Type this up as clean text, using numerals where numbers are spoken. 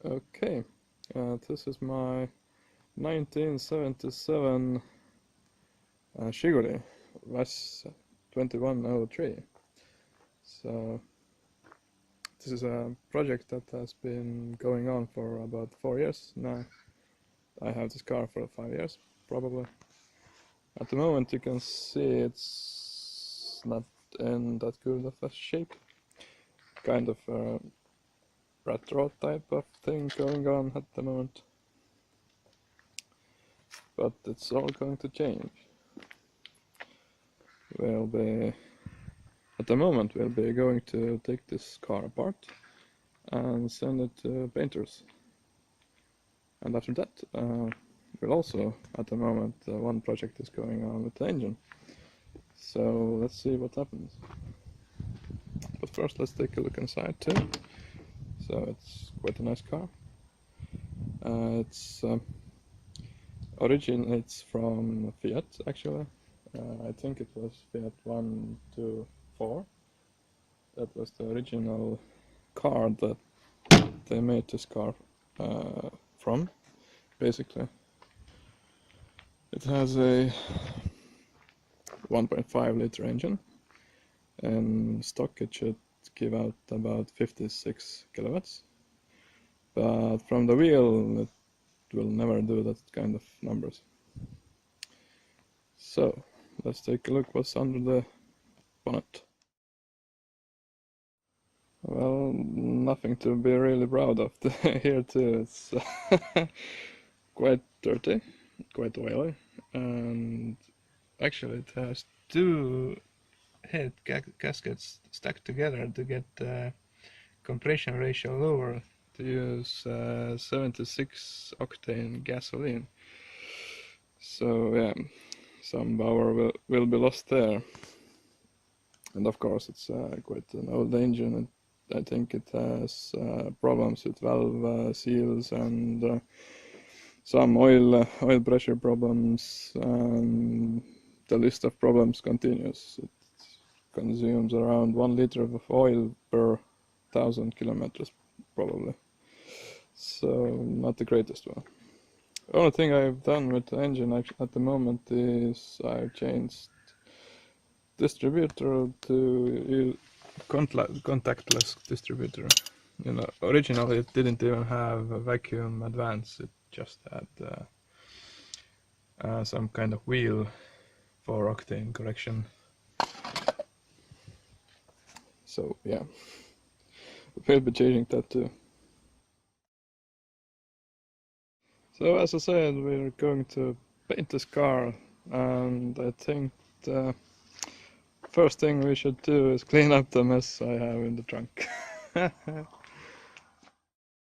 Okay, this is my 1977 Shiguri VAZ 2103. So this is a project that has been going on for about 4 years now. I have this car for 5 years, probably. At the moment you can see it's not in that good of a shape. Kind of a retro type of thing going on at the moment. But it's all going to change. At the moment we'll be going to take this car apart and send it to painters. And after that, we'll also, at the moment, one project is going on with the engine. So let's see what happens. But first let's take a look inside too. So it's quite a nice car. It's originates from Fiat actually. I think it was Fiat 124. That was the original car that they made this car from, basically. It has a 1.5 liter engine. In stock it should give out about 56 kilowatts. But from the wheel it will never do that kind of numbers. So let's take a look what's under the bonnet. Well, nothing to be really proud of here too. It's quite dirty, quite oily, and actually it has two head gaskets stacked together to get the compression ratio lower, to use 76 octane gasoline. So yeah, some power will be lost there. And of course it's quite an old engine, and I think it has problems with valve seals and some oil pressure problems. The list of problems continues. It consumes around 1 liter of oil per 1,000 kilometers probably. So not the greatest one. The only thing I've done with the engine at the moment is I've changed distributor to contactless distributor. You know, originally it didn't even have a vacuum advance. It just had some kind of wheel for octane correction. So yeah, we'll be changing that too. So as I said, we're going to paint this car, and I think the first thing we should do is clean up the mess I have in the trunk.